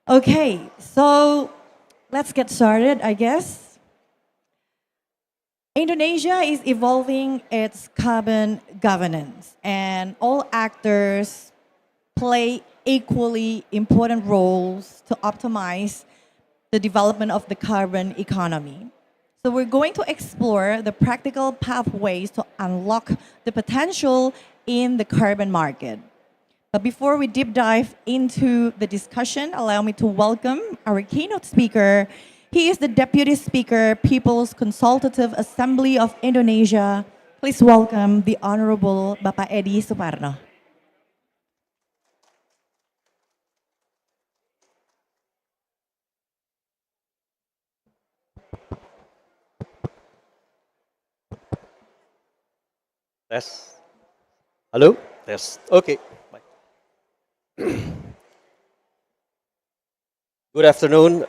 Okay, so let's get started, I guess. Indonesia is evolving its carbon governance, and all actors play equally important roles to optimize the development of the carbon economy. So we're going to explore the practical pathways to unlock the potential in the carbon market. But before we deep dive into the discussion, allow me to welcome our keynote speaker. He is the Deputy Speaker, People's Consultative Assembly of Indonesia. Please welcome the Honorable Bapak Eddy Soeparno. Yes. Hello? Yes. Okay. Bye. Good afternoon,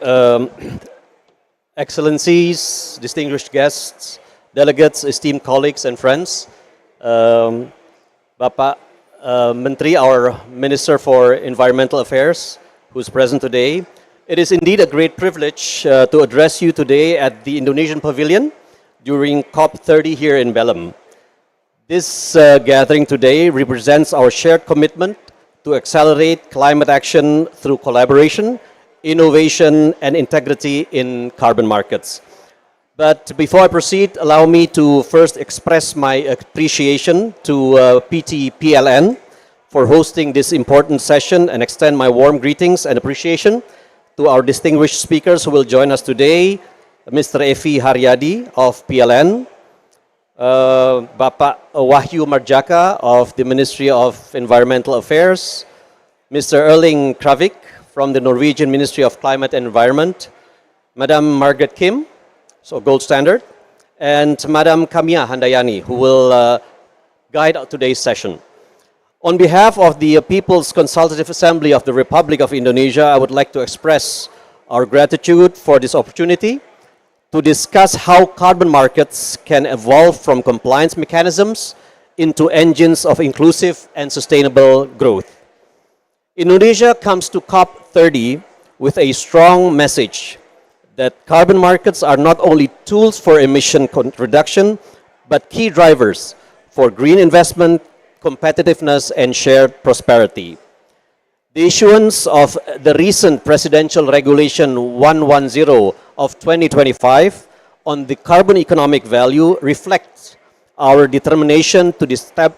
Excellencies, distinguished guests, delegates, esteemed colleagues and friends. Bapak Menteri, our Minister for Environmental Affairs, who's present today. It is indeed a great privilege to address you today at the Indonesian Pavilion during COP30 here in Belém. This gathering today represents our shared commitment to accelerate climate action through collaboration, innovation, and integrity in carbon markets. But before I proceed, allow me to first express my appreciation to PT PLN for hosting this important session and extend my warm greetings and appreciation to our distinguished speakers who will join us today, Mr. Evi Haryadi of PLN, Bapak Wahyu Marjaka of the Ministry of Environmental Affairs, Mr. Erling Kravik from the Norwegian Ministry of Climate and Environment, Madam Margaret Kim, so gold standard, and Madam Kamia Handayani, who will guide today's session. On behalf of the People's Consultative Assembly of the Republic of Indonesia, I would like to express our gratitude for this opportunity to discuss how carbon markets can evolve from compliance mechanisms into engines of inclusive and sustainable growth. Indonesia comes to COP30 with a strong message that carbon markets are not only tools for emission reduction, but key drivers for green investment, competitiveness, and shared prosperity. The issuance of the recent Presidential Regulation 110 of 2025 on the carbon economic value reflects our determination to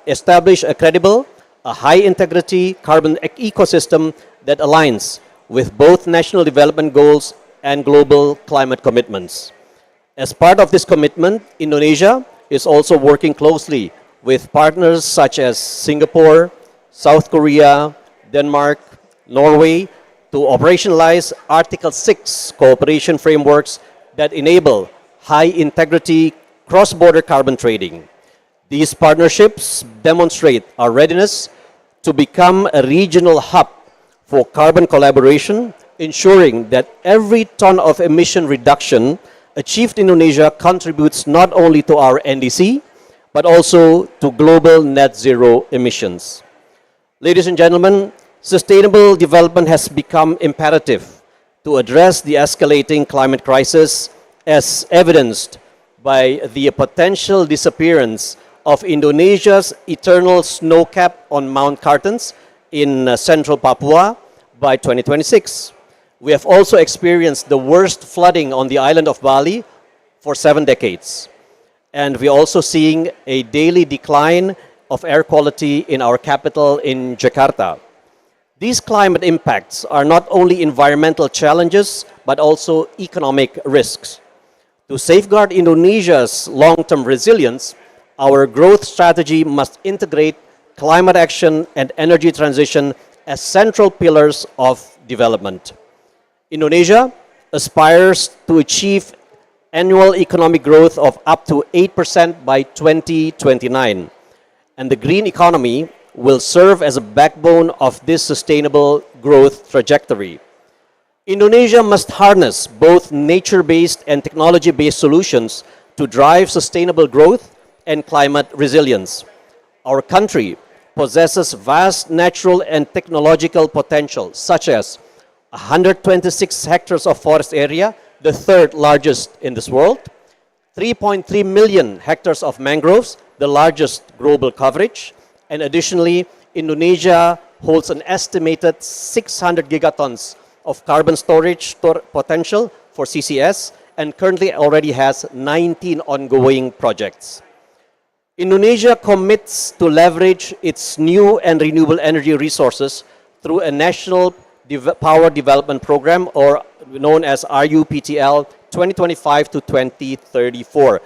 establish a credible, a high-integrity carbon ecosystem that aligns with both national development goals and global climate commitments. As part of this commitment, Indonesia is also working closely with partners such as Singapore, South Korea, Denmark, Norway, to operationalize Article 6 cooperation frameworks that enable high-integrity cross-border carbon trading. These partnerships demonstrate our readiness to become a regional hub for carbon collaboration, ensuring that every ton of emission reduction achieved in Indonesia contributes not only to our NDC, but also to global net zero emissions. Ladies and gentlemen, sustainable development has become imperative to address the escalating climate crisis, as evidenced by the potential disappearance of Indonesia's eternal snow cap on Mount Cartens in central Papua by 2026. We have also experienced the worst flooding on the island of Bali for 7 decades. And we're also seeing a daily decline of air quality in our capital in Jakarta. These climate impacts are not only environmental challenges, but also economic risks. To safeguard Indonesia's long-term resilience, our growth strategy must integrate climate action and energy transition as central pillars of development. Indonesia aspires to achieve annual economic growth of up to 8% by 2029, and the green economy will serve as a backbone of this sustainable growth trajectory. Indonesia must harness both nature-based and technology-based solutions to drive sustainable growth and climate resilience. Our country possesses vast natural and technological potential, such as 126 hectares of forest area, the third largest in this world, 3.3 million hectares of mangroves, the largest global coverage, and additionally, Indonesia holds an estimated 600 gigatons of carbon storage potential for CCS and currently already has 19 ongoing projects. Indonesia commits to leverage its new and renewable energy resources through a national power development program, or known as RUPTL 2025 to 2034,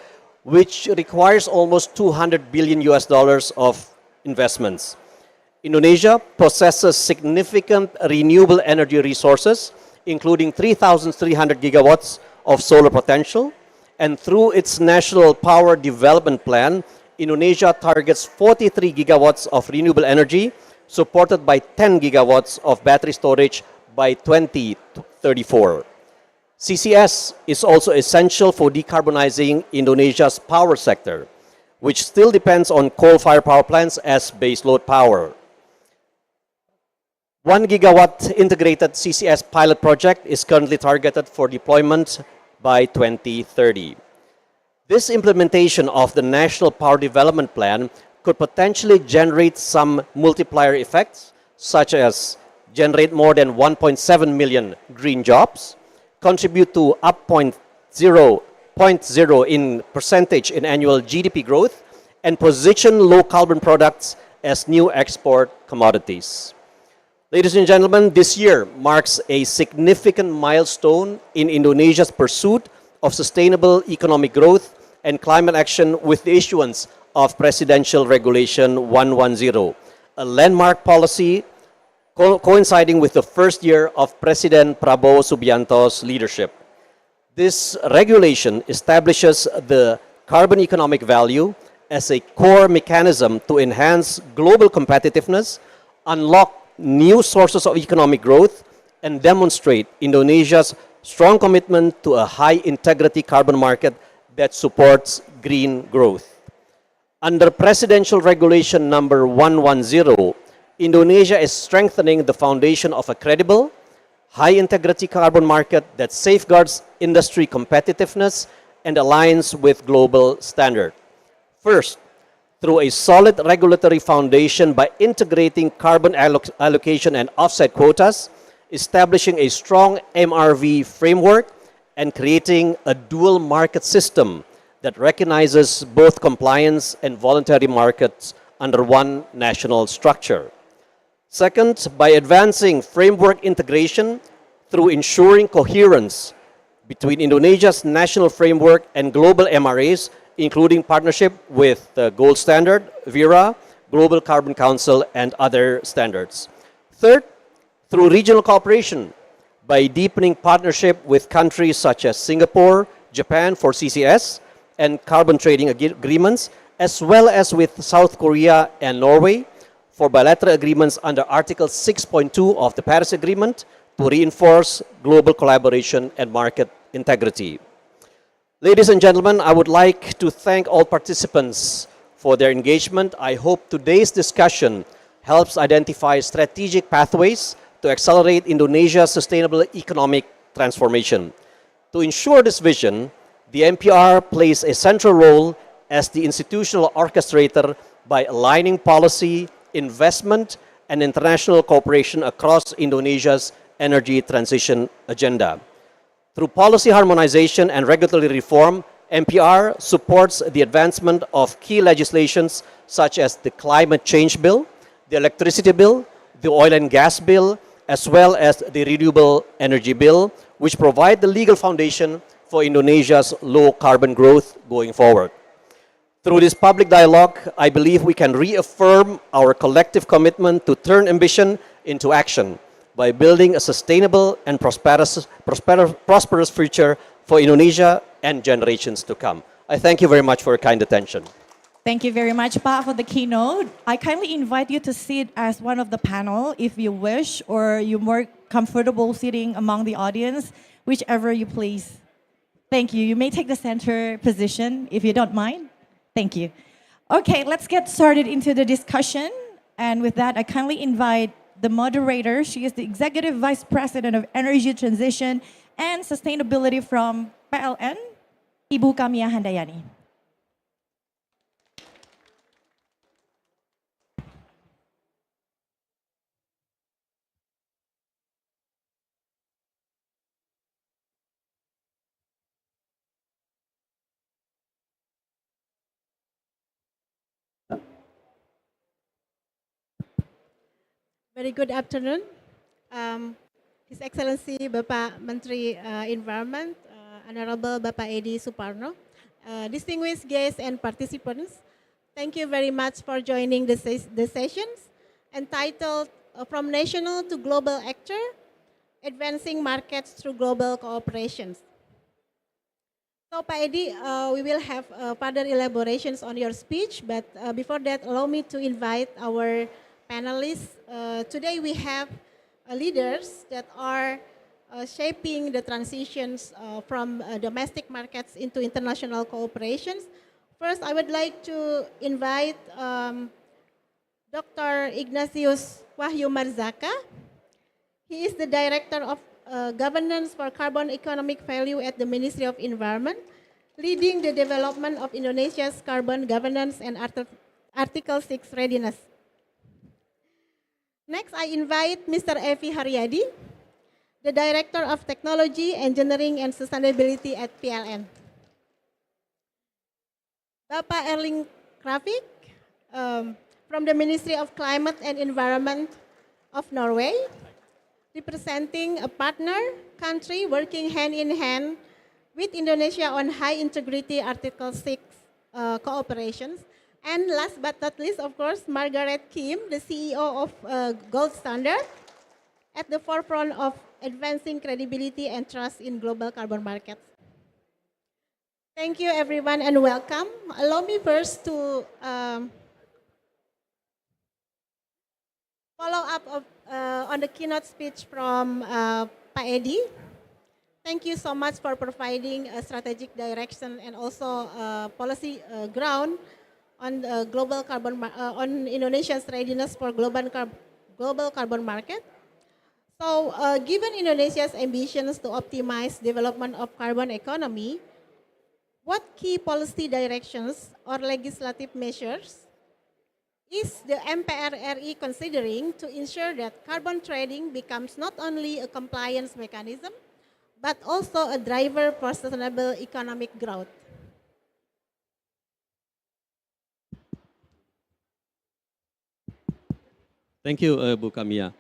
which requires almost 200 billion US dollars of investments. Indonesia possesses significant renewable energy resources, including 3,300 gigawatts of solar potential, and through its National Power Development Plan, Indonesia targets 43 gigawatts of renewable energy, supported by 10 gigawatts of battery storage by 2034. CCS is also essential for decarbonizing Indonesia's power sector, which still depends on coal-fired power plants as baseload power. 1 gigawatt integrated CCS pilot project is currently targeted for deployment by 2030. This implementation of the National Power Development Plan could potentially generate some multiplier effects, such as generate more than 1.7 million green jobs, contribute to up 0.0 in percentage in annual GDP growth, and position low carbon products as new export commodities. Ladies and gentlemen, this year marks a significant milestone in Indonesia's pursuit of sustainable economic growth and climate action with the issuance of Presidential Regulation 110, a landmark policy coinciding with the first year of President Prabowo Subianto's leadership. This regulation establishes the carbon economic value as a core mechanism to enhance global competitiveness, unlock new sources of economic growth, and demonstrate Indonesia's strong commitment to a high-integrity carbon market that supports green growth. Under Presidential Regulation number 110, Indonesia is strengthening the foundation of a credible, high-integrity carbon market that safeguards industry competitiveness and aligns with global standards. First, through a solid regulatory foundation by integrating carbon allocation and offset quotas, establishing a strong MRV framework, and creating a dual market system that recognizes both compliance and voluntary markets under one national structure. Second, by advancing framework integration through ensuring coherence between Indonesia's national framework and global MRAs, including partnership with the Gold Standard, VERA, Global Carbon Council, and other standards. Third, through regional cooperation by deepening partnership with countries such as Singapore, Japan for CCS and carbon trading agreements, as well as with South Korea and Norway for bilateral agreements under Article 6.2 of the Paris Agreement to reinforce global collaboration and market integrity. Ladies and gentlemen, I would like to thank all participants for their engagement. I hope today's discussion helps identify strategic pathways to accelerate Indonesia's sustainable economic transformation. To ensure this vision, the MPR plays a central role as the institutional orchestrator by aligning policy, investment, and international cooperation across Indonesia's energy transition agenda. Through policy harmonization and regulatory reform, MPR supports the advancement of key legislations such as the Climate Change Bill, the Electricity Bill, the Oil and Gas Bill, as well as the Renewable Energy Bill, which provide the legal foundation for Indonesia's low carbon growth going forward. Through this public dialogue, I believe we can reaffirm our collective commitment to turn ambition into action by building a sustainable and prosperous future for Indonesia and generations to come. I thank you very much for your kind attention. Thank you very much, Pa, for the keynote. I kindly invite you to sit as one of the panel if you wish, or you're more comfortable sitting among the audience, whichever you please. Thank you. You may take the center position if you don't mind. Thank you. Okay, let's get started into the discussion. And with that, I kindly invite the moderator. She is the Executive Vice President of Energy Transition and Sustainability from PLN, Ibu Kamia Handayani. Very good afternoon. His Excellency Bapak Menteri Environment, Honorable Bapak Eddy Soeparno, distinguished guests and participants, thank you very much for joining the sessions entitled From National to Global Actor, Advancing Markets Through Global Cooperations. So Pak Eddy, we will have further elaborations on your speech, but before that, allow me to invite our panelists. Today we have leaders that are shaping the transitions from domestic markets into international cooperations. First, I would like to invite Dr. Ignatius Wahyu Marzaka. He is the Director of Governance for Carbon Economic Value at the Ministry of Environment, leading the development of Indonesia's carbon governance and Article 6 readiness. Next, I invite Mr. Evi Haryadi, the Director of Technology, Engineering and Sustainability at PLN. Bapak Erling Kravik, from the Ministry of Climate and Environment of Norway, representing a partner country working hand in hand with Indonesia on high integrity Article 6 cooperations. And last but not least, of course, Margaret Kim, the CEO of Gold Standard, at the forefront of advancing credibility and trust in global carbon markets. Thank you, everyone, and welcome. Allow me first to follow up on the keynote speech from Pak Eddy. Thank you so much for providing a strategic direction and also policy ground on global carbon on Indonesia's readiness for global carbon market. So, given Indonesia's ambitions to optimize development of carbon economy, what key policy directions or legislative measures is the MPR RI considering to ensure that carbon trading becomes not only a compliance mechanism, but also a driver for sustainable economic growth? Thank you, Bu Kamia.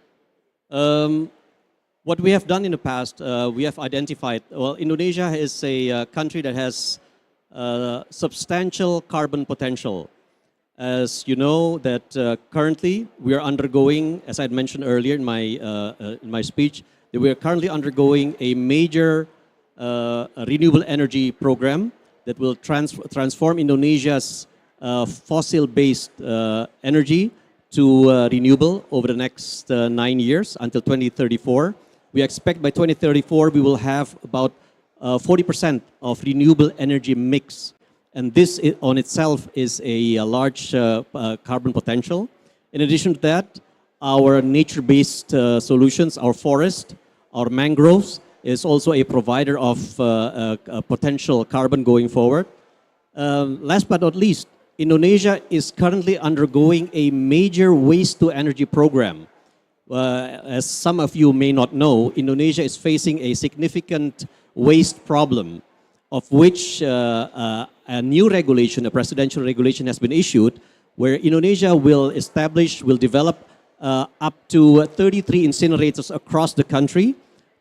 What we have done in the past, we have identified, well, Indonesia is a country that has substantial carbon potential. As you know, that currently we are undergoing, as I had mentioned earlier in my speech, that we are currently undergoing a major renewable energy program that will transform Indonesia's fossil-based energy to renewable over the next 9 years until 2034. We expect by 2034 we will have about 40% of renewable energy mix. And this on itself is a large carbon potential. In addition to that, our nature-based solutions, our forest, our mangroves, is also a provider of potential carbon going forward. Last but not least, Indonesia is currently undergoing a major waste-to-energy program. As some of you may not know, Indonesia is facing a significant waste problem, of which a new regulation, a presidential regulation has been issued, where Indonesia will develop up to 33 incinerators across the country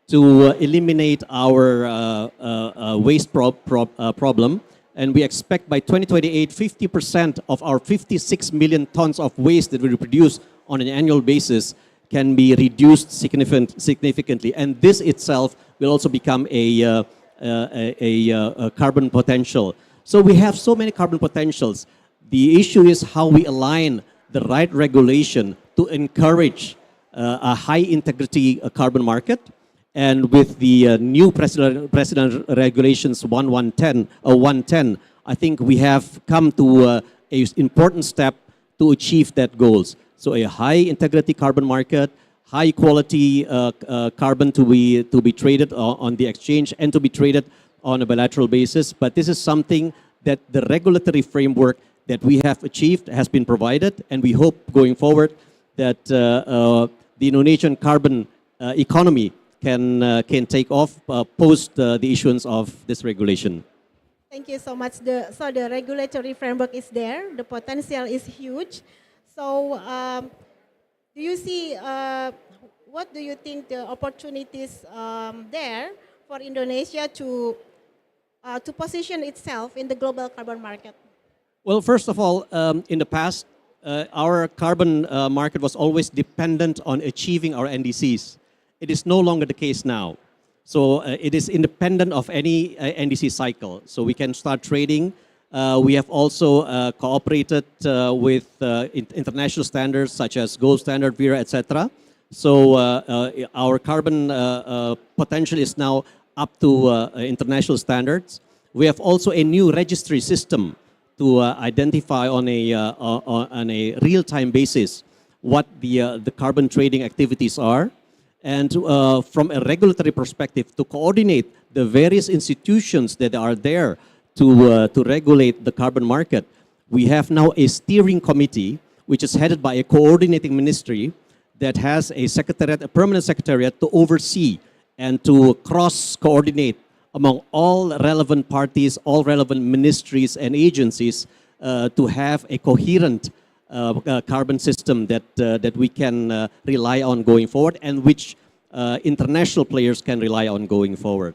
to eliminate our waste problem. And we expect by 2028, 50% of our 56 million tons of waste that we produce on an annual basis can be reduced significantly. And this itself will also become a carbon potential. So we have so many carbon potentials. The issue is how we align the right regulation to encourage a high integrity carbon market. And with the new president regulations 110, I think we have come to an important step to achieve that goals. So a high integrity carbon market, high quality carbon to be traded on the exchange and to be traded on a bilateral basis. But this is something that the regulatory framework that we have achieved has been provided, and we hope going forward that the Indonesian carbon economy can take off post the issuance of this regulation. Thank you so much. So the regulatory framework is there. The potential is huge. So do you see, what do you think the opportunities there for Indonesia to position itself in the global carbon market? Well, first of all, in the past, our carbon market was always dependent on achieving our NDCs. It is no longer the case now. So it is independent of any NDC cycle. So we can start trading. We have also cooperated with international standards such as Gold Standard, Vera, etc. So our carbon potential is now up to international standards. We have also a new registry system to identify on a real-time basis what the carbon trading activities are. And from a regulatory perspective, to coordinate the various institutions that are there to regulate the carbon market, we have now a steering committee, which is headed by a coordinating ministry that has a secretariat, a permanent secretariat to oversee and to cross-coordinate among all relevant parties, all relevant ministries and agencies to have a coherent carbon system that we can rely on going forward, and which international players can rely on going forward.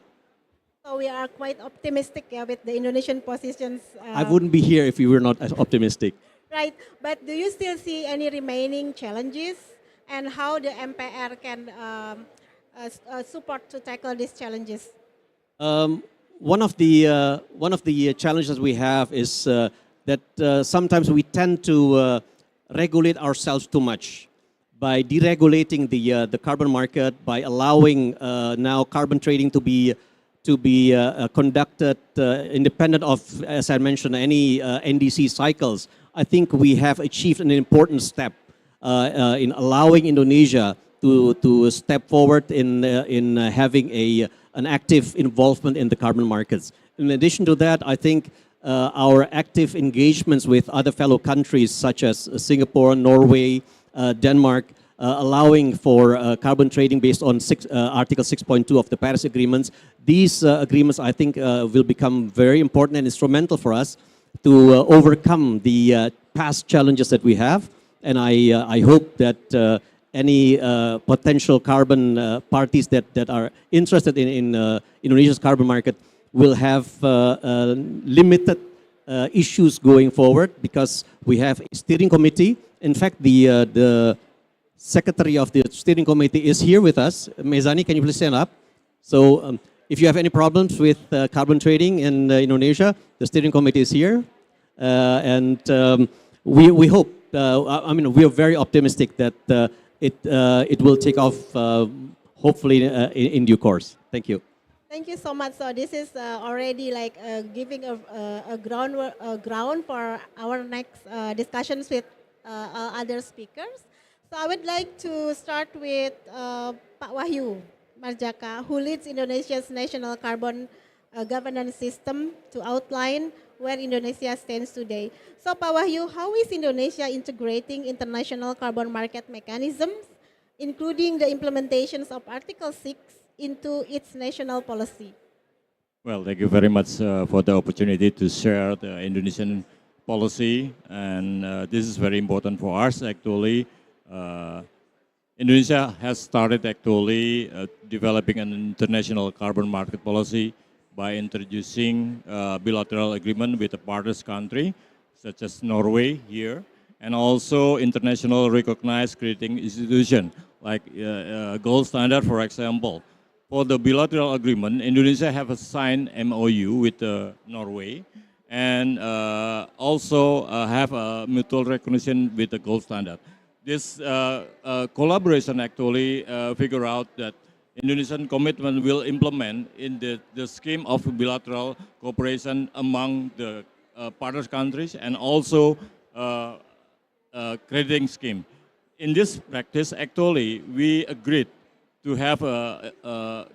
So we are quite optimistic with the Indonesian positions. I wouldn't be here if we were not as optimistic. Right, but do you still see any remaining challenges, and how the MPR can support to tackle these challenges? One of the challenges we have is that sometimes we tend to regulate ourselves too much by deregulating the carbon market, by allowing now carbon trading to be conducted independent of, as I mentioned, any NDC cycles. I think we have achieved an important step in allowing Indonesia to step forward in having an active involvement in the carbon markets. In addition to that, I think our active engagements with other fellow countries such as Singapore, Norway, Denmark, allowing for carbon trading based on Article 6.2 of the Paris agreements. These agreements, I think, will become very important and instrumental for us to overcome the past challenges that we have. And I hope that any potential carbon parties that are interested in Indonesia's carbon market will have limited issues going forward, because we have a steering committee. In fact, the secretary of the steering committee is here with us. Mezani, can you please stand up? So if you have any problems with carbon trading in Indonesia, the steering committee is here. And we hope, I mean, we are very optimistic that it will take off, hopefully in due course. Thank you. Thank you so much. So this is already like giving a ground for our next discussions with other speakers. So I would like to start with Pak Wahyu Marjaka, who leads Indonesia's national carbon governance system, to outline where Indonesia stands today. So Pak Wahyu, how is Indonesia integrating international carbon market mechanisms, including the implementations of Article 6 into its national policy? Well, thank you very much for the opportunity to share the Indonesian policy, and this is very important for us actually. Indonesia has started actually developing an international carbon market policy by introducing bilateral agreement with a partners country such as Norway here, and also international recognized crediting institution like Gold Standard, for example. For the bilateral agreement, Indonesia have signed MOU with Norway, and also have a mutual recognition with the Gold Standard. This collaboration actually figure out that Indonesian commitment will implement in the scheme of bilateral cooperation among the partner countries, and also crediting scheme. in this practice, actually, we agreed to have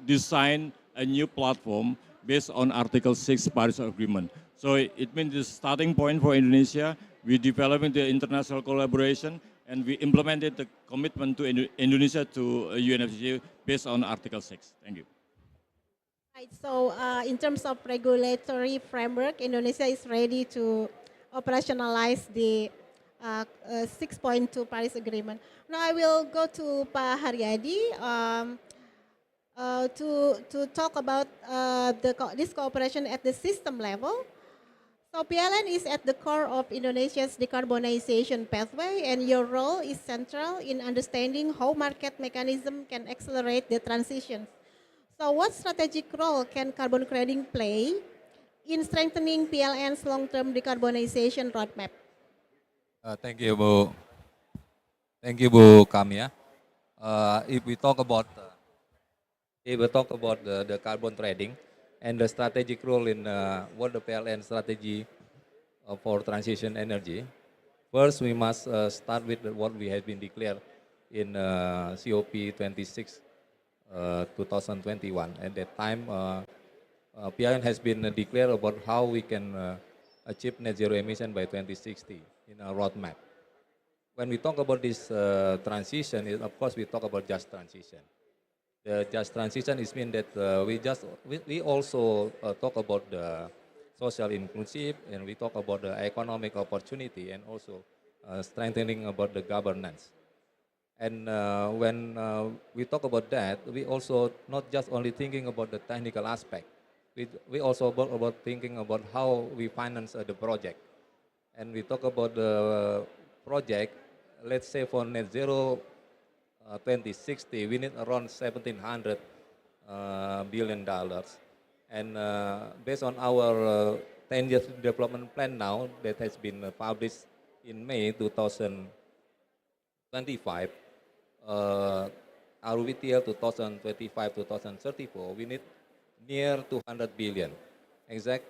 design a new platform based on Article 6 Paris Agreement. So it means the starting point for Indonesia. We developing the international collaboration, and we implemented the commitment to Indonesia to UNFCCC based on Article 6. Thank you. Right, so in terms of regulatory framework, Indonesia is ready to operationalize the 6.2 Paris Agreement. Now I will go to Pak Haryadi to talk about this cooperation at the system level. So PLN is at the core of Indonesia's decarbonization pathway, and your role is central in understanding how market mechanism can accelerate the transition. So what strategic role can carbon trading play in strengthening PLN's long-term decarbonization roadmap? Thank you, Bu. Thank you, Bu Kamia. If we talk about the carbon trading and the strategic role in what the PLN strategy for transition energy, first we must start with what we have been declared in COP 26 2021. At that time, PLN has been declared about how we can achieve net zero emission by 2060 in our roadmap. When we talk about this transition, of course we talk about just transition. The just transition is mean that we also talk about the social inclusive, and we talk about the economic opportunity, and also strengthening about the governance. And when we talk about that, we also not just only thinking about the technical aspect. We also about thinking about how we finance the project. And we talk about the project, let's say for net zero 2060, we need around $1,700 billion. And based on our 10-year development plan now that has been published in May 2025, our VTL 2025-2034, we need near 200 billion. Exact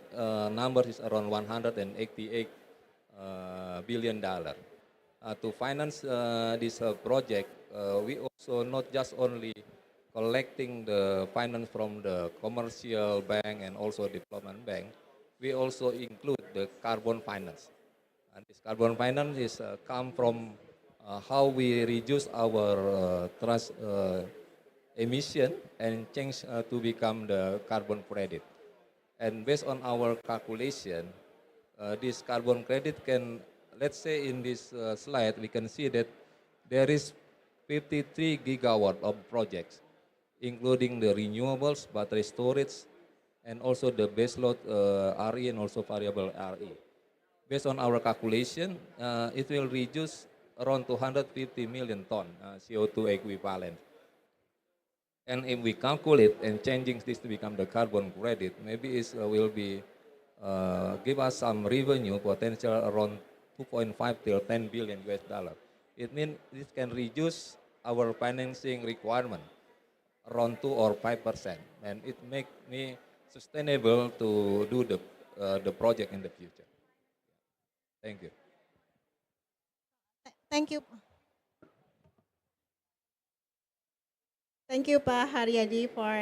number is around $188 billion. To finance this project, we also not just only collecting the finance from the commercial bank and also development bank, we also include the carbon finance. And this carbon finance is come from how we reduce our emission and change to become the carbon credit. And based on our calculation, this carbon credit can, let's say in this slide, we can see that there is 53 gigawatt of projects, including the renewables, battery storage, and also the baseload RE and also variable RE. Based on our calculation, it will reduce around 250 million ton CO2 equivalent. And if we calculate and changing this to become the carbon credit, maybe it will be give us some revenue potential around 2.5 till 10 billion US dollar. It means this can reduce our financing requirement around 2 or 5%, and it make me sustainable to do the project in the future. Thank you. Thank you. Thank you, Pak Haryadi, for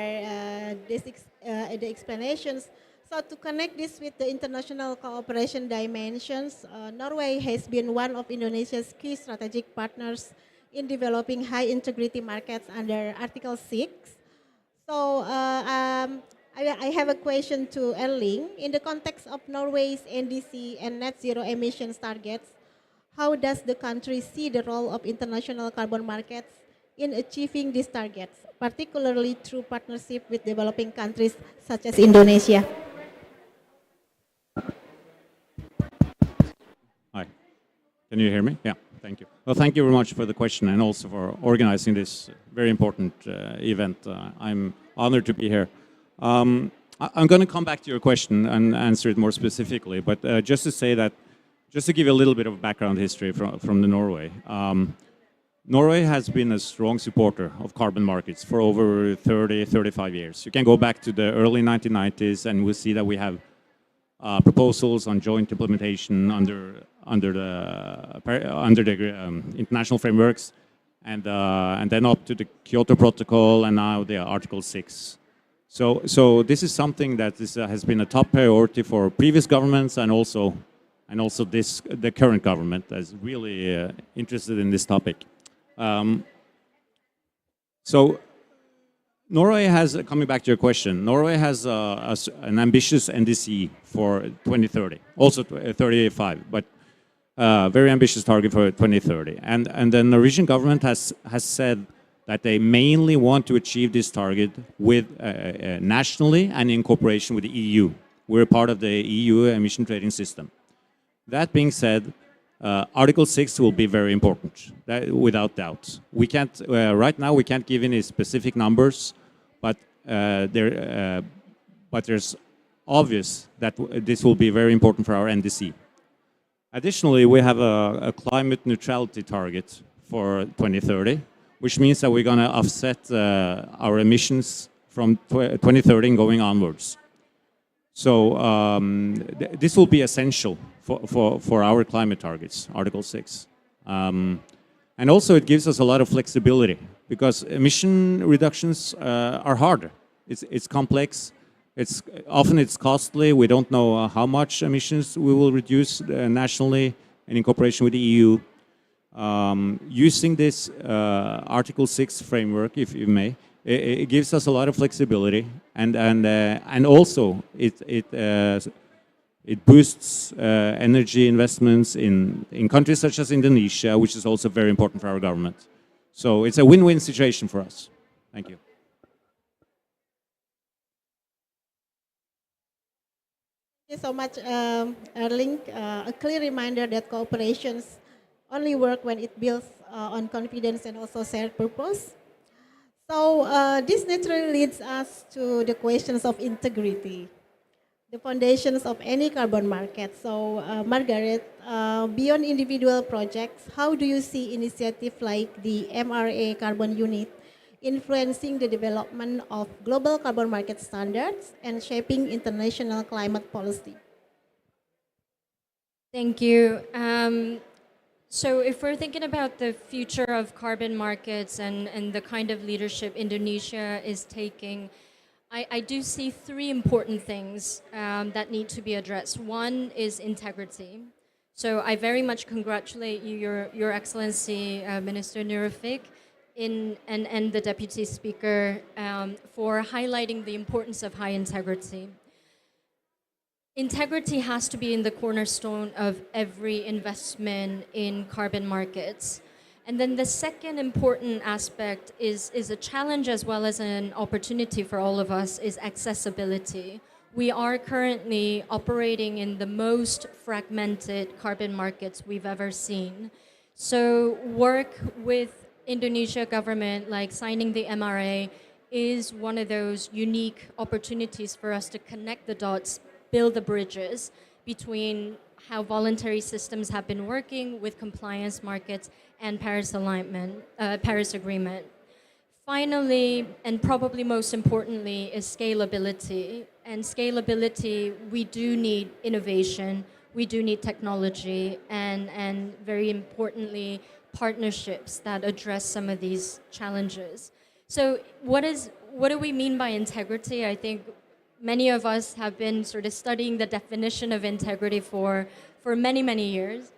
the explanations. So to connect this with the international cooperation dimensions, Norway has been one of Indonesia's key strategic partners in developing high integrity markets under Article 6. So I have a question to Erling. In the context of Norway's NDC and net zero emissions targets, how does the country see the role of international carbon markets in achieving these targets, particularly through partnership with developing countries such as Indonesia? Hi, can you hear me? Yeah, thank you. Well, thank you very much for the question and also for organizing this very important event. I'm honored to be here. I'm going to come back to your question and answer it more specifically, but just to say that, just to give you a little bit of background history from the Norway. Norway has been a strong supporter of carbon markets for over 30, 35 years. You can go back to the early 1990s and we'll see that we have proposals on joint implementation under the international frameworks, and then up to the Kyoto Protocol, and now the Article 6. So this is something that has been a top priority for previous governments, and also the current government is really interested in this topic. So Norway has, coming back to your question, Norway has an ambitious NDC for 2030, also 35, but very ambitious target for 2030. And the Norwegian government has said that they mainly want to achieve this target with nationally and in cooperation with the EU. We're part of the EU emission trading system. That being said, Article 6 will be very important, without doubt. We can't, right now we can't give any specific numbers, but there's obvious that this will be very important for our NDC. Additionally, we have a climate neutrality target for 2030, which means that we're going to offset our emissions from 2030 and going onwards. So this will be essential for our climate targets, Article 6. And also it gives us a lot of flexibility, because emission reductions are hard. It's complex. Often it's costly. We don't know how much emissions we will reduce nationally and in cooperation with the EU. Using this Article 6 framework, if you may, it gives us a lot of flexibility, and also it boosts energy investments in countries such as Indonesia, which is also very important for our government. So it's a win-win situation for us. Thank you. Thank you so much, Erling. A clear reminder that cooperations only work when it builds on confidence and also shared purpose. So this naturally leads us to the questions of integrity, the foundations of any carbon market. So Margaret, beyond individual projects, how do you see initiatives like the MRA Carbon Unit influencing the development of global carbon market standards and shaping international climate policy? Thank you. So if we're thinking about the future of carbon markets and the kind of leadership Indonesia is taking, I do see three important things that need to be addressed. One is integrity. So I very much congratulate you, Your Excellency, Minister Nurafik, and the Deputy Speaker for highlighting the importance of high integrity. Integrity has to be in the cornerstone of every investment in carbon markets. And then the second important aspect is a challenge as well as an opportunity for all of us, is accessibility. We are currently operating in the most fragmented carbon markets we've ever seen. So work with Indonesia government, like signing the MRA, is one of those unique opportunities for us to connect the dots, build the bridges between how voluntary systems have been working with compliance markets and Paris alignment, Paris Agreement. Finally, and probably most importantly, is scalability. And scalability, we do need innovation, we do need technology, and very importantly, partnerships that address some of these challenges. So what do we mean by integrity? I think many of us have been sort of studying the definition of integrity for many, many years.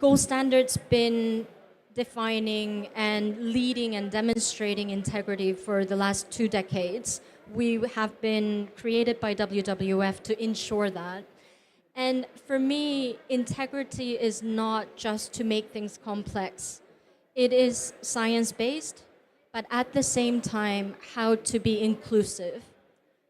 Gold Standard's been defining and leading and demonstrating integrity for the last 2 decades. We have been created by WWF to ensure that. And for me, integrity is not just to make things complex. It is science-based, but at the same time, how to be inclusive.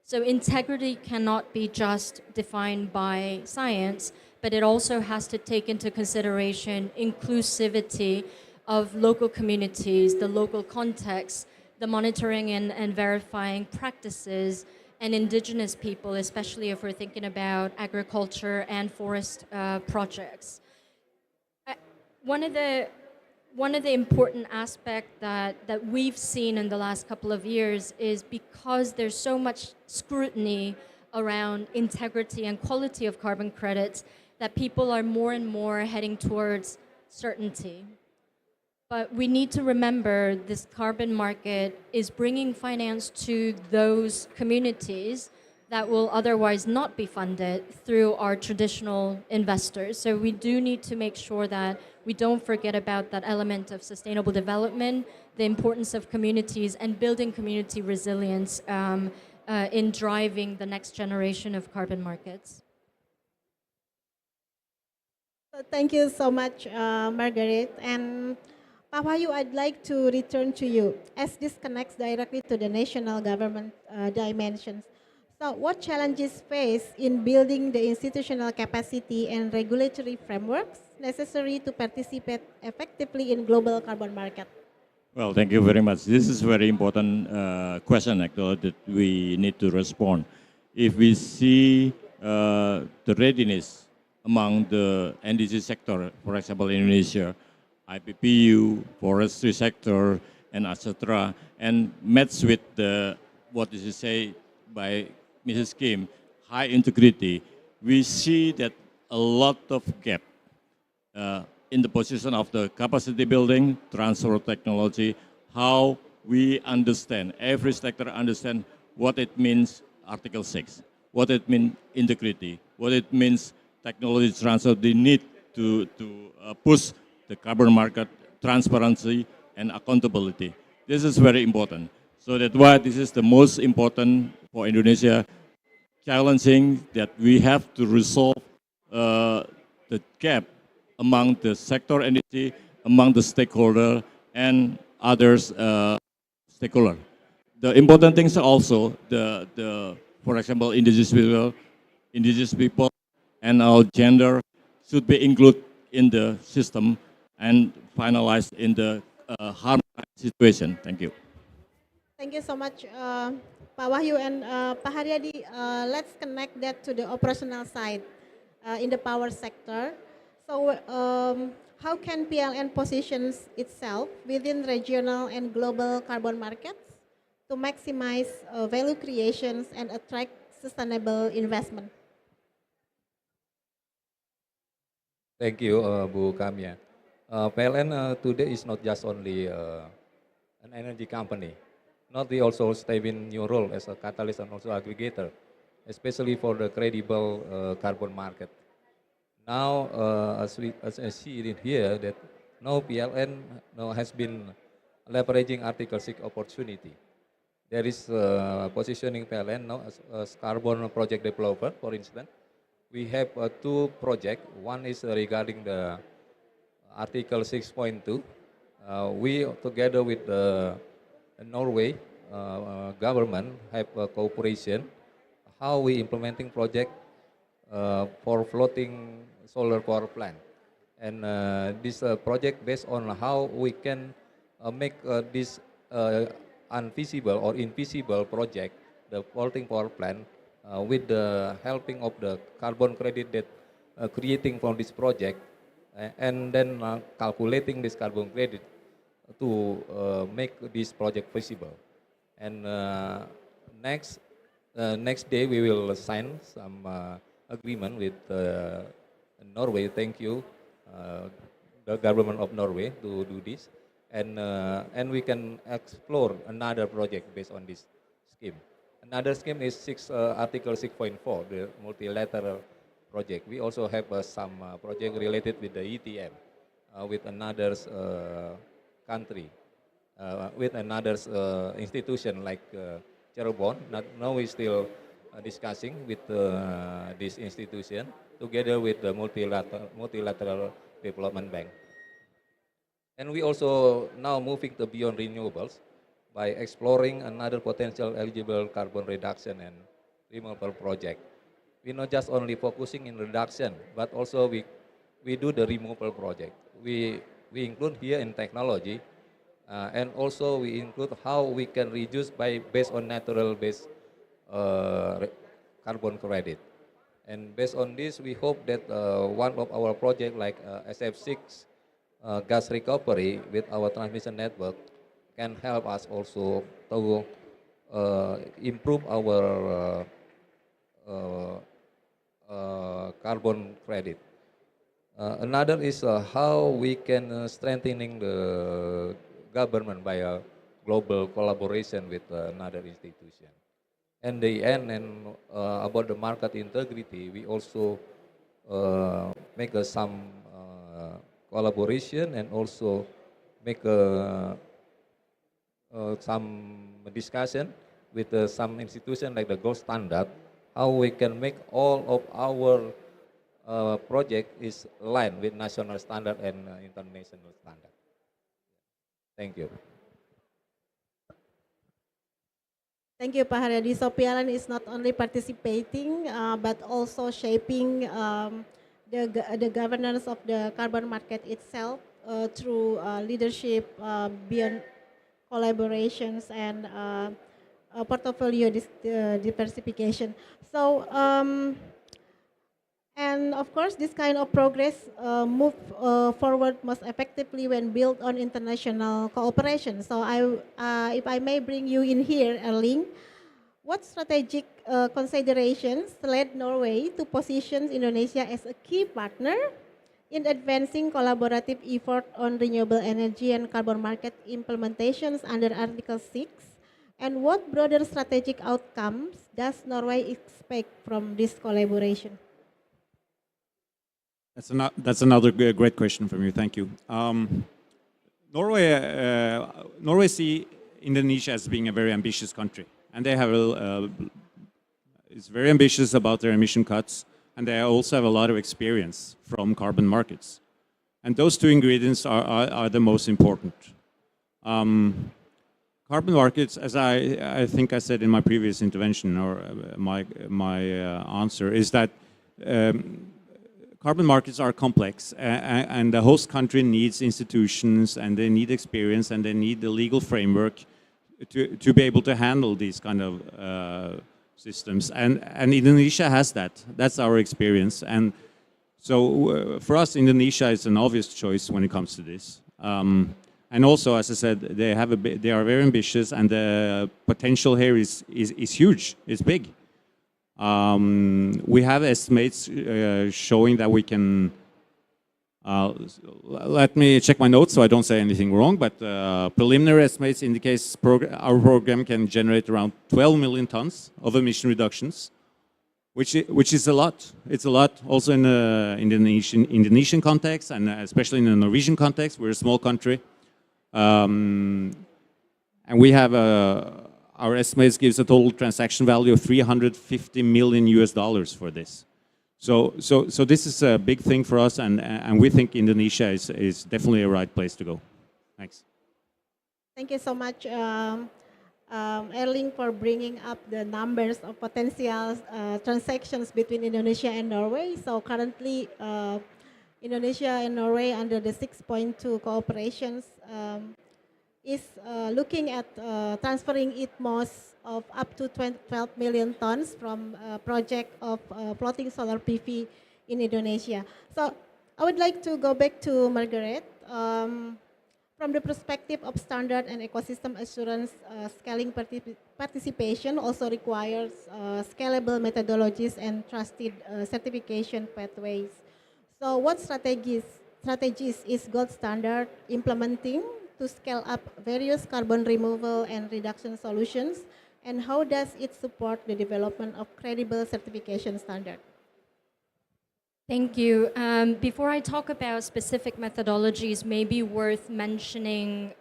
So integrity cannot be just defined by science, but it also has to take into consideration inclusivity of local communities, the local context, the monitoring and verifying practices, and indigenous people, especially if we're thinking about agriculture and forest projects. One of the important aspects that we've seen in the last couple of years is because there's so much scrutiny around integrity and quality of carbon credits that people are more and more heading towards certainty. But we need to remember this carbon market is bringing finance to those communities that will otherwise not be funded through our traditional investors. So we do need to make sure that we don't forget about that element of sustainable development, the importance of communities, and building community resilience in driving the next generation of carbon markets. So thank you so much, Margaret. And Pak Wahyu, I'd like to return to you, as this connects directly to the national government dimensions. So what challenges face in building the institutional capacity and regulatory frameworks necessary to participate effectively in global carbon market? Well, thank you very much. This is a very important question, actually, that we need to respond. If we see the readiness among the NDC sector, for example, in Indonesia, IPPU, forestry sector, and etc., and match with the, what is it say by Mrs. Kim, high integrity, we see that a lot of gap in the position of the capacity building, transfer of technology, how we understand, every sector understand what it means Article 6, what it means integrity, what it means technology transfer. They need to push the carbon market transparency and accountability. This is very important. So that's why this is the most important for Indonesia, challenging that we have to resolve the gap among the sector entity, among the stakeholder and others stakeholder. The important things are also for example, indigenous people and our gender should be included in the system and finalized in the harmonized situation. Thank you. Thank you so much, Pak Wahyu and Pak Haryadi. Let's connect that to the operational side in the power sector. So how can PLN positions itself within regional and global carbon markets to maximize value creations and attract sustainable investment? Thank you, Bu Kamya. PLN today is not just only an energy company. Not we also step in your role as a catalyst and also aggregator, especially for the credible carbon market. Now, as I see it here, that now PLN now has been leveraging Article 6 opportunity. There is positioning PLN now as carbon project developer, for instance. We have two projects. One is regarding the Article 6.2. We, together with the Norway government, have a cooperation how we implementing project for floating solar power plant. And this project based on how we can make this unfeasible or invisible project, the floating power plant, with the helping of the carbon credit that creating from this project, and then calculating this carbon credit to make this project feasible. And next day we will sign some agreement with Norway. Thank you, the government of Norway, to do this, and we can explore another project based on this scheme. Another scheme is Article 6.4, the multilateral project. We also have some project related with the ETM, with another country, with another institution like Cirebon. Now we still discussing with this institution together with the multilateral development bank. And we also now moving to beyond renewables by exploring another potential eligible carbon reduction and removal project. We're not just only focusing in reduction, but also we do the removal project. We include here in technology, and also we include how we can reduce based on natural based carbon credit. And based on this, we hope that one of our project like SF6 gas recovery with our transmission network can help us also to improve our carbon credit. Another is how we can strengthening the government by a global collaboration with another institution. And the end, and about the market integrity, we also make some collaboration and also make some discussion with some institution like the gold standard, how we can make all of our project is aligned with national standard and international standard. Thank you. Thank you, Pak Haryadi. So PLN is not only participating, but also shaping the governance of the carbon market itself through leadership beyond collaborations and portfolio diversification. So, and of course, this kind of progress move forward most effectively when built on international cooperation. So, if I may bring you in here, Erling, what strategic considerations led Norway to position Indonesia as a key partner in advancing collaborative effort on renewable energy and carbon market implementations under Article 6? And what broader strategic outcomes does Norway expect from this collaboration? That's another great question from you. Thank you. Norway see Indonesia as being a very ambitious country, and they have is very ambitious about their emission cuts, and they also have a lot of experience from carbon markets, and those two ingredients are the most important. Carbon markets, as I think I said in my previous intervention or my answer, is that carbon markets are complex, and the host country needs institutions, and they need experience, and they need the legal framework to be able to handle these kind of systems. And Indonesia has that. That's our experience. And so for us, Indonesia is an obvious choice when it comes to this. And also, as I said, they are very ambitious, and the potential here is huge. It's big. We have estimates showing that we can, let me check my notes so I don't say anything wrong, but preliminary estimates indicate our program can generate around 12 million tons of emission reductions, which is a lot. It's a lot also in the Indonesian context, and especially in the Norwegian context. We're a small country. And we have our estimates gives a total transaction value of $350 million for this. So this is a big thing for us, and we think Indonesia is definitely a right place to go. Thanks. Thank you so much, Erling, for bringing up the numbers of potential transactions between Indonesia and Norway. So currently, Indonesia and Norway under the 6.2 cooperations is looking at transferring it most of up to 12 million tons from a project of floating solar PV in Indonesia. So I would like to go back to Margaret. From the perspective of standard and ecosystem assurance, scaling participation also requires scalable methodologies and trusted certification pathways. So what strategies is Gold Standard implementing to scale up various carbon removal and reduction solutions, and how does it support the development of credible certification standard? Thank you. Before I talk about specific methodologies, maybe worth mentioning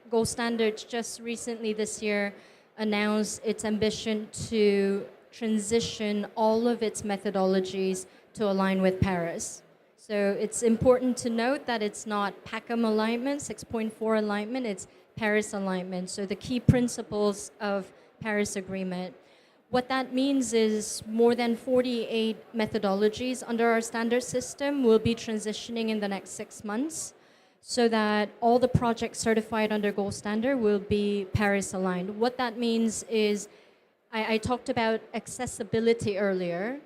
Gold Standard just recently this year announced its ambition to transition all of its methodologies to align with Paris. So it's important to note that it's not PACM alignment, 6.4 alignment, it's Paris alignment. So the key principles of Paris Agreement. What that means is more than 48 methodologies under our standard system will be transitioning in the next 6 months, so that all the projects certified under Gold Standard will be Paris aligned. What that means is, I talked about accessibility earlier.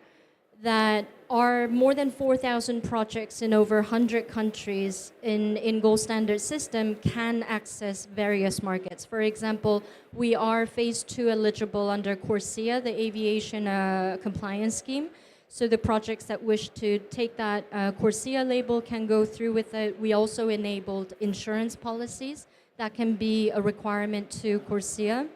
that are more than 4,000 projects in over 100 countries in gold standard system can access various markets. For example, we are phase 2 eligible under CORSIA, the aviation compliance scheme. So the projects that wish to take that CORSIA label can go through with it. We also enabled insurance policies that can be a requirement to CORSIA.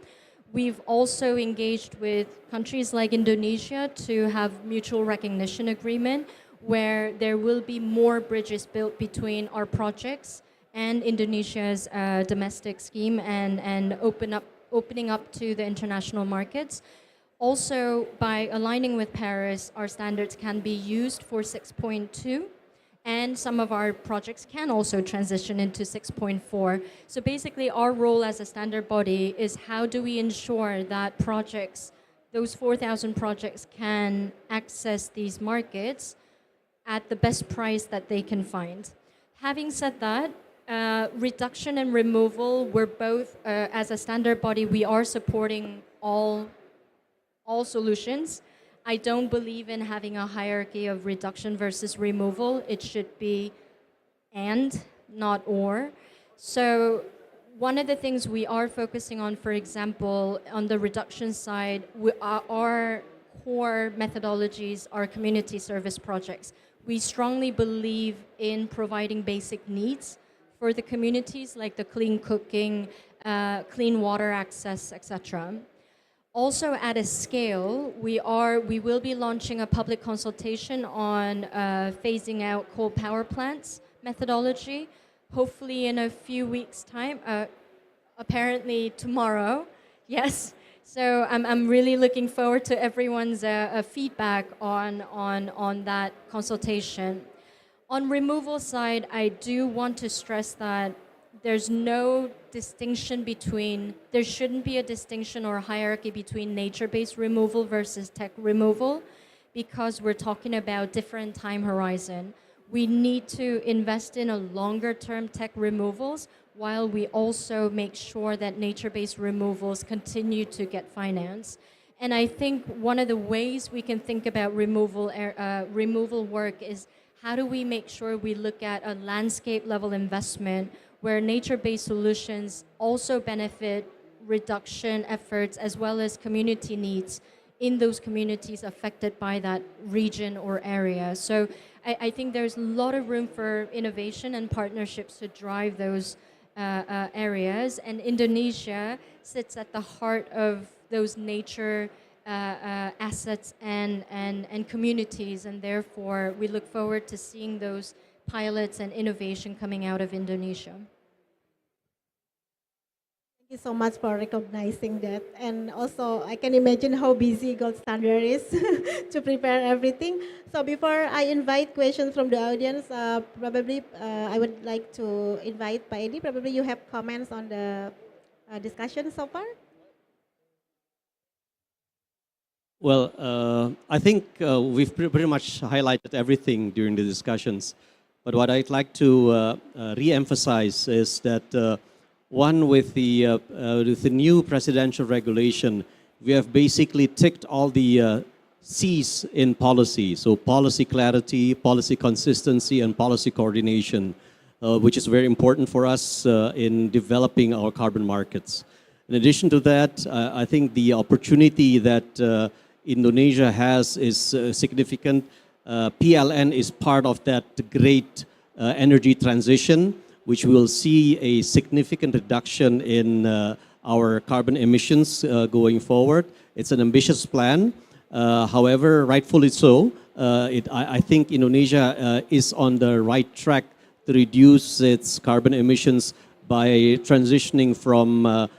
We've also engaged with countries like Indonesia to have mutual recognition agreement where there will be more bridges built between our projects and Indonesia's domestic scheme and opening up to the international markets. Also, by aligning with Paris, our standards can be used for 6.2. And some of our projects can also transition into 6.4. So basically, our role as a standard body is how do we ensure that projects, those 4,000 projects, can access these markets at the best price that they can find. Having said that, reduction and removal, we're both, as a standard body, we are supporting all solutions. I don't believe in having a hierarchy of reduction versus removal. It should be and, not or. So one of the things we are focusing on, for example, on the reduction side, our core methodologies are community service projects. We strongly believe in providing basic needs for the communities, like the clean cooking, clean water access, etc. Also, at a scale, we will be launching a public consultation on phasing out coal power plants methodology, hopefully in a few weeks' time, apparently tomorrow, yes. So I'm really looking forward to everyone's feedback on that consultation. On removal side, I do want to stress that there's no distinction between, there shouldn't be a distinction or a hierarchy between nature-based removal versus tech removal because we're talking about different time horizon. We need to invest in a longer-term tech removals while we also make sure that nature-based removals continue to get finance. And I think one of the ways we can think about removal work is how do we make sure we look at a landscape-level investment where nature-based solutions also benefit reduction efforts as well as community needs in those communities affected by that region or area. So I think there's a lot of room for innovation and partnerships to drive those areas. And Indonesia sits at the heart of those nature assets and communities, and therefore we look forward to seeing those pilots and innovation coming out of Indonesia. Thank you so much for recognizing that. And also, I can imagine how busy Gold Standard is to prepare everything. So before I invite questions from the audience, probably I would like to invite Pak Eddy. Probably you have comments on the discussion so far? Well, I think we've pretty much highlighted everything during the discussions. But what I'd like to re-emphasize is that one, with the new presidential regulation, we have basically ticked all the C's in policy. So policy clarity, policy consistency, and policy coordination, which is very important for us in developing our carbon markets. In addition to that, I think the opportunity that Indonesia has is significant. PLN is part of that great energy transition, which will see a significant reduction in our carbon emissions going forward. It's an ambitious plan. However, rightfully so, I think Indonesia is on the right track to reduce its carbon emissions by transitioning from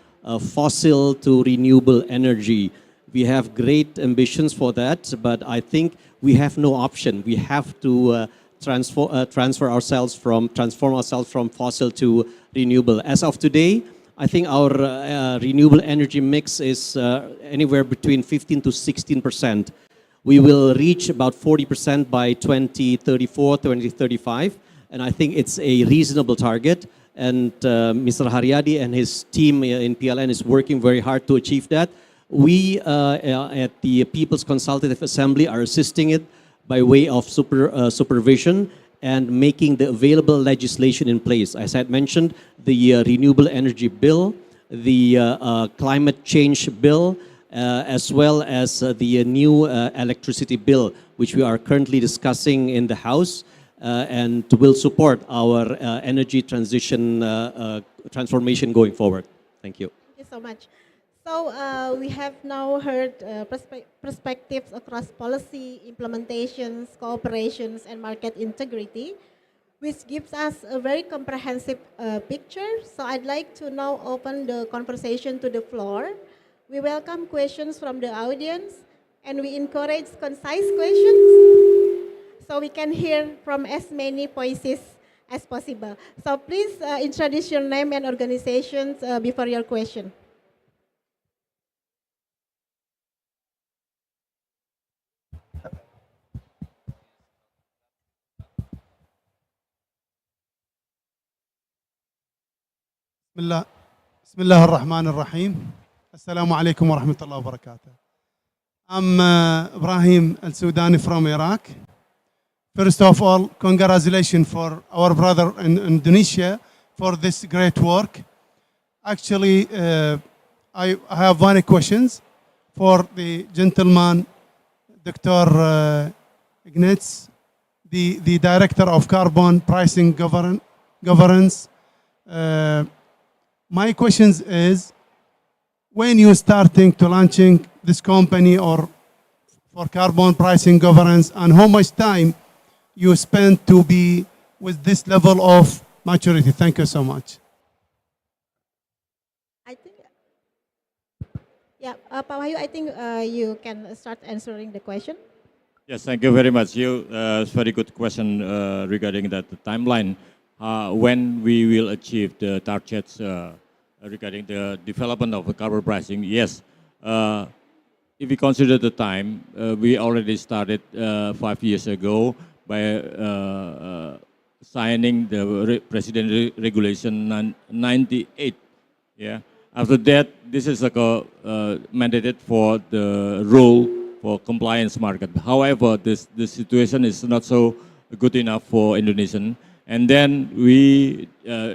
fossil to renewable energy. We have great ambitions for that, but I think we have no option. We have to transform ourselves from fossil to renewable. As of today, I think our renewable energy mix is anywhere between 15 to 16%. We will reach about 40% by 2034, 2035, and I think it's a reasonable target. And Mr. Haryadi and his team in PLN is working very hard to achieve that. We at the People's Consultative Assembly are assisting it by way of supervision and making the available legislation in place. As I had mentioned, the renewable energy bill, the climate change bill, as well as the new electricity bill, which we are currently discussing in the House, and will support our energy transition transformation going forward. Thank you. Thank you so much. So we have now heard perspectives across policy, implementations, cooperations, and market integrity, which gives us a very comprehensive picture. So I'd like to now open the conversation to the floor. We welcome questions from the audience, and we encourage concise questions so we can hear from as many voices as possible. So please introduce your name and organizations before your question. بسم الله الرحمن الرحيم. السلام عليكم ورحمة الله وبركاته. I'm Ibrahim Al-Sudani from Iraq. First of all, congratulations for our brother in Indonesia for this great work. Actually, I have one question for the gentleman, Dr. Ignatz, the Director of Carbon Pricing Governance. My question is, when you starting to launching this company or for carbon pricing governance, and how much time you spend to be with this level of maturity? Thank you so much. I think, yeah, Pak Wahyu, I think you can start answering the question. Yes, thank you very much. It's a very good question regarding that timeline. When we will achieve the targets regarding the development of the carbon pricing. Yes, if we consider the time, we already started 5 years ago by signing the President Regulation 98. Yeah. After that, this is like mandated for the rule for compliance market. However, this situation is not so good enough for Indonesian. And then we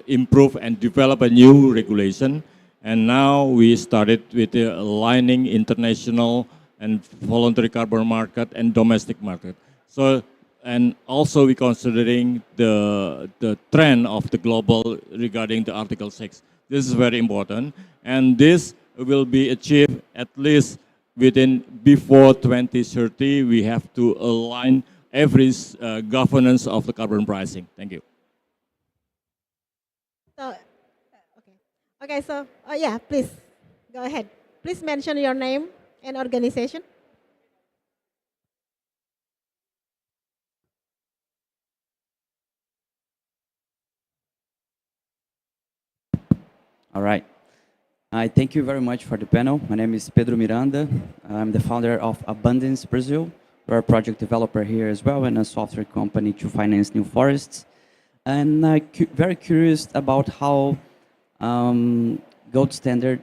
improve and develop a new regulation. And now we started with aligning international and voluntary carbon market and domestic market. So, and also we considering the trend of the global regarding the Article 6. This is very important. And this will be achieved at least before 2030. We have to align every governance of the carbon pricing. Thank you. So, okay. So, yeah, please go ahead. Please mention your name and organization. All right. I thank you very much for the panel. My name is Pedro Miranda. I'm the founder of Abundance Brazil. We're a project developer here as well and a software company to finance new forests. And I'm very curious about how Gold Standard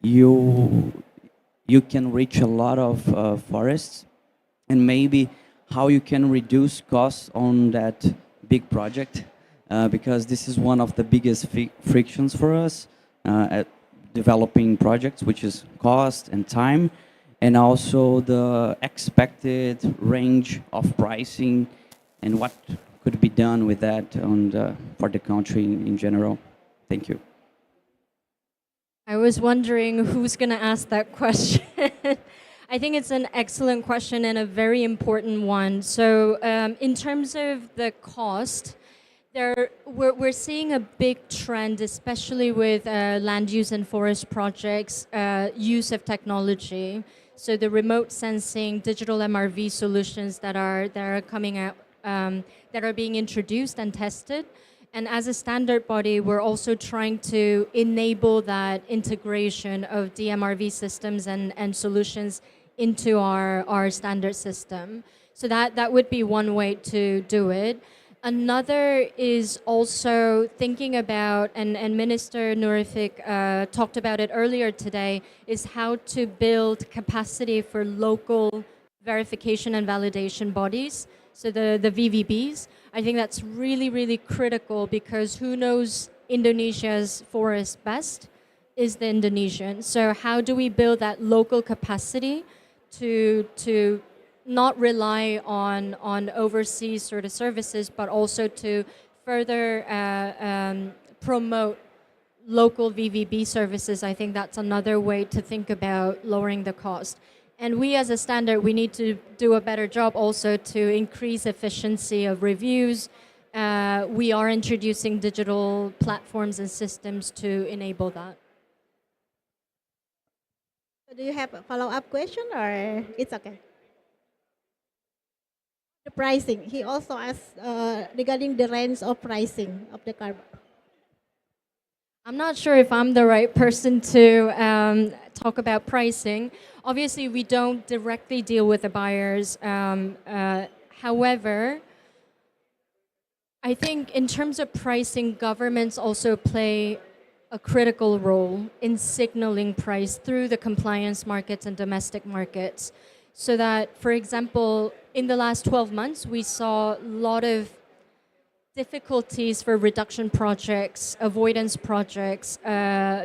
you can reach a lot of forests, and maybe how you can reduce costs on that big project, because this is one of the biggest frictions for us at developing projects, which is cost and time, and also the expected range of pricing and what could be done with that for the country in general. Thank you. I was wondering who's going to ask that question. I think it's an excellent question and a very important one. So in terms of the cost, we're seeing a big trend, especially with land use and forest projects, use of technology. So the remote sensing, digital MRV solutions that are coming out, that are being introduced and tested. And as a standard body, we're also trying to enable that integration of DMRV systems and solutions into our standard system. So that would be one way to do it. Another is also thinking about, and Minister Nurifik talked about it earlier today, is how to build capacity for local verification and validation bodies, so the VVBs. I think that's really, really critical because who knows Indonesia's forest best is the Indonesian. So how do we build that local capacity to not rely on overseas sort of services, but also to further promote local VVB services? I think that's another way to think about lowering the cost. And we as a standard, we need to do a better job also to increase efficiency of reviews. We are introducing digital platforms and systems to enable that. Do you have a follow-up question or it's okay? The pricing. He also asked regarding the range of pricing of the carbon. I'm not sure if I'm the right person to talk about pricing. Obviously, we don't directly deal with the buyers. However, I think in terms of pricing, governments also play a critical role in signaling price through the compliance markets and domestic markets. So that, for example, in the last 12 months, we saw a lot of difficulties for reduction projects, avoidance projects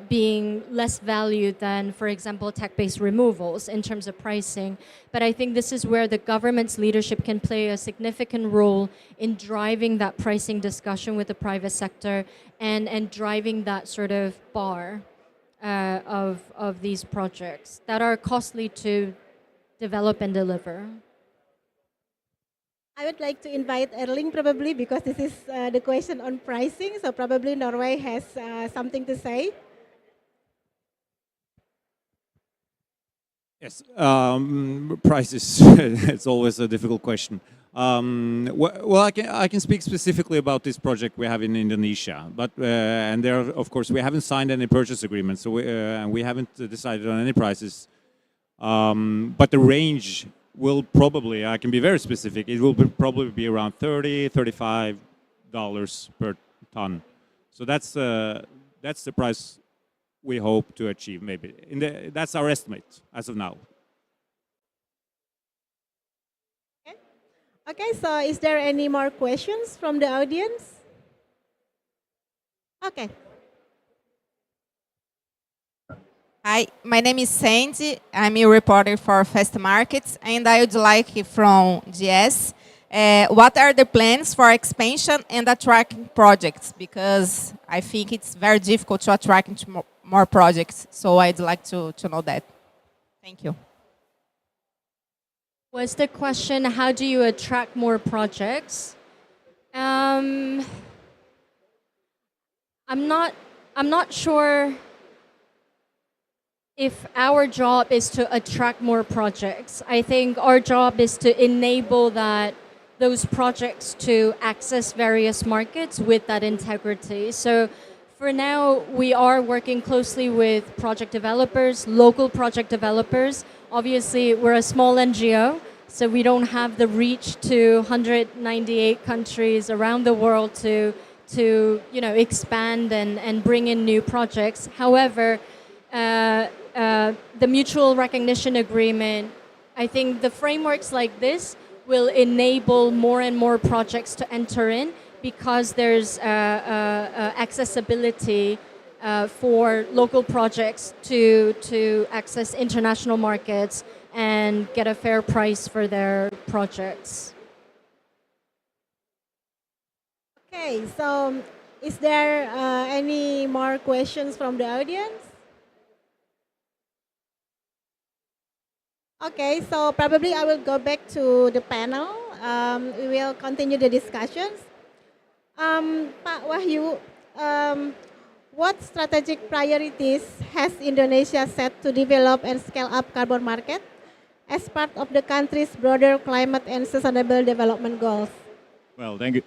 being less valued than, for example, tech-based removals in terms of pricing. But I think this is where the government's leadership can play a significant role in driving that pricing discussion with the private sector and driving that sort of bar of these projects that are costly to develop and deliver. I would like to invite Erling probably because this is the question on pricing. So probably Norway has something to say. Yes, prices. It's always a difficult question. Well, I can speak specifically about this project we have in Indonesia, but and there, of course, we haven't signed any purchase agreement, so we haven't decided on any prices. But the range will probably, I can be very specific, it will probably be around $30, $35 per ton. So that's the price we hope to achieve, maybe. That's our estimate as of now. Okay, so is there any more questions from the audience? Okay. Hi, my name is Sandy. I'm a reporter for Fast Markets, and I would like from GS, what are the plans for expansion and attracting projects? Because I think it's very difficult to attract more projects, so I'd like to know that. Thank you. Was the question, how do you attract more projects? I'm not sure if our job is to attract more projects. I think our job is to enable those projects to access various markets with that integrity. So for now, we are working closely with project developers, local project developers. Obviously, we're a small NGO, so we don't have the reach to 198 countries around the world to expand and bring in new projects. However, the mutual recognition agreement, I think the frameworks like this will enable more and more projects to enter in because there's accessibility for local projects to access international markets and get a fair price for their projects. Okay, so is there any more questions from the audience? Okay, so probably I will go back to the panel. We will continue the discussions. Pak Wahyu, what strategic priorities has Indonesia set to develop and scale up carbon market as part of the country's broader climate and sustainable development goals? Well, thank you.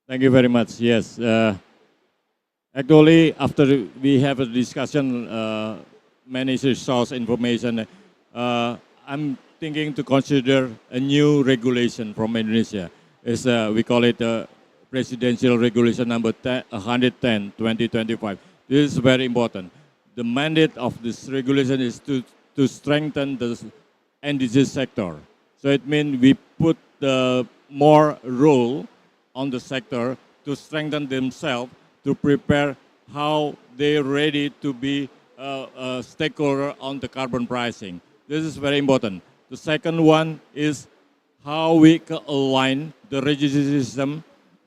Thank you very much. Yes. Actually, after we have a discussion, many source information, I'm thinking to consider a new regulation from Indonesia. We call it Presidential Regulation number 110, 2025. This is very important. The mandate of this regulation is to strengthen the and disease sector. So it means we put the more role on the sector to strengthen themselves to prepare how they're ready to be a stakeholder on the carbon pricing. This is very important. The second one is how we can align the registry system,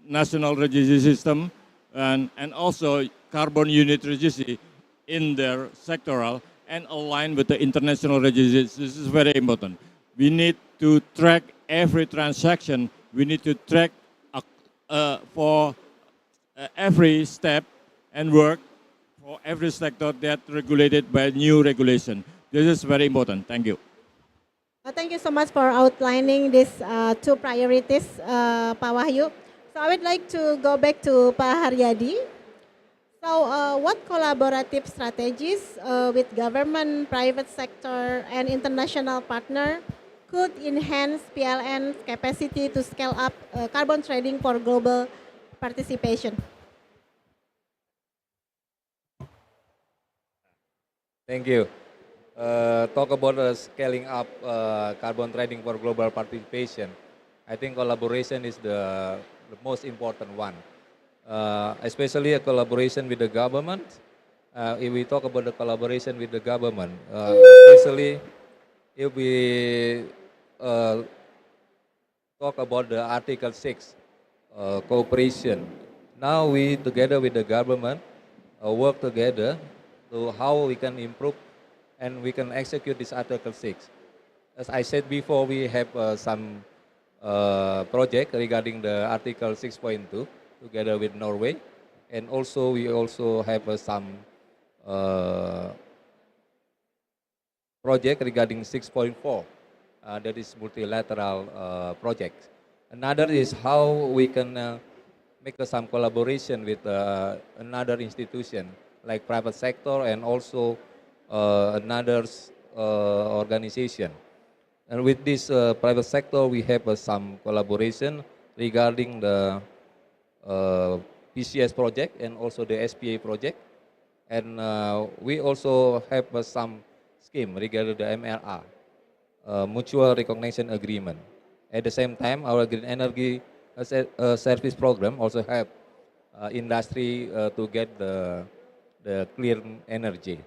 national registry system, and also carbon unit registry in their sectoral and align with the international registries. This is very important. We need to track every transaction. We need to track for every step and work for every sector that regulated by new regulation. This is very important. Thank you. Thank you so much for outlining these two priorities, Pak Wahyu. So I would like to go back to Pak Haryadi. So what collaborative strategies with government, private sector, and international partner could enhance PLN's capacity to scale up carbon trading for global participation? Thank you. Talk about scaling up carbon trading for global participation. I think collaboration is the most important one, especially a collaboration with the government. If we talk about the collaboration with the government, especially if we talk about the Article 6 cooperation. Now we, together with the government, work together to how we can improve and we can execute this Article 6. As I said before, we have some project regarding the Article 6.2 together with Norway, and also we also have some project regarding 6.4, that is multilateral project. Another is how we can make some collaboration with another institution like private sector and also another organization. And with this private sector, we have some collaboration regarding the PCS project and also the SPA project. And we also have some scheme regarding the MRA, Mutual Recognition Agreement. At the same time, our green energy service program also help industry to get the clean energy.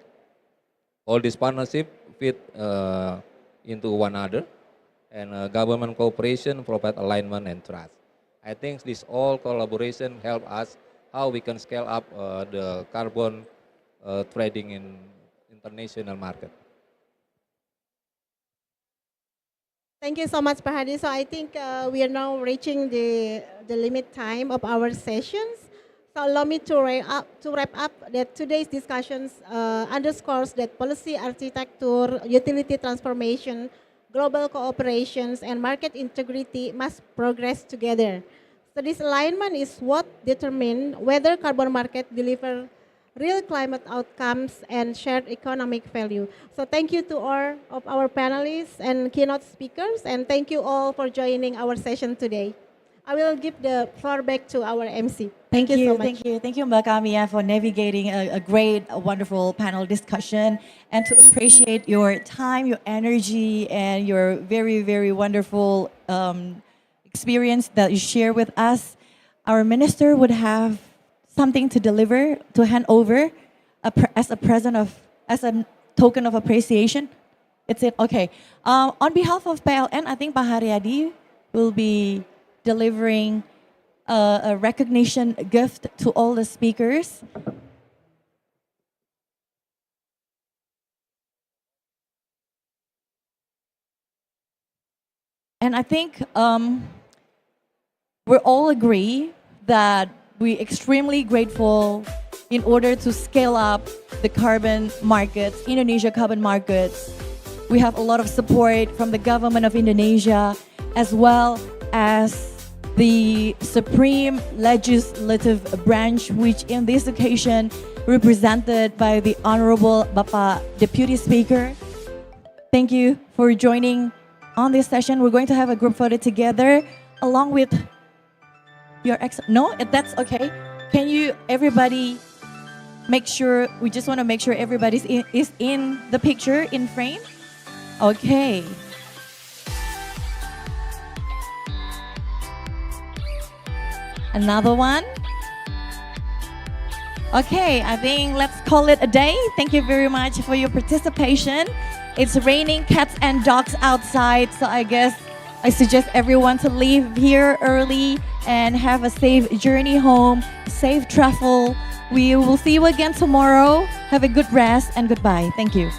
All this partnership fit into one another, and government cooperation provide alignment and trust. I think this all collaboration help us how we can scale up the carbon trading in international market. Thank you so much, Pak Hadi. So I think we are now reaching the limit time of our sessions. So allow me to wrap up that today's discussions underscores that policy architecture, utility transformation, global cooperations, and market integrity must progress together. So this alignment is what determines whether carbon market deliver real climate outcomes and shared economic value. So thank you to all of our panelists and keynote speakers, and thank you all for joining our session today. I will give the floor back to our MC. Thank you so much. Thank you, Mbak Kamia, for navigating a great, wonderful panel discussion, and to appreciate your time, your energy, and your very, very wonderful experience that you share with us. Our minister would have something to deliver, to hand over as a token of appreciation. It's it. Okay. On behalf of PLN, I think Pak Haryadi will be delivering a recognition gift to all the speakers. And I think we all agree that we're extremely grateful in order to scale up the carbon markets, Indonesia carbon markets. We have a lot of support from the government of Indonesia, as well as the supreme legislative branch, which in this occasion represented by the Honorable Bapak Deputy Speaker. Thank you for joining on this session. We're going to have a group photo together along with your no, that's okay. Can you, everybody, make sure, we just want to make sure everybody is in the picture, in frame? Okay. Another one? Okay, I think let's call it a day. Thank you very much for your participation. It's raining cats and dogs outside, so I guess I suggest everyone to leave here early and have a safe journey home, safe travel. We will see you again tomorrow. Have a good rest and goodbye. Thank you.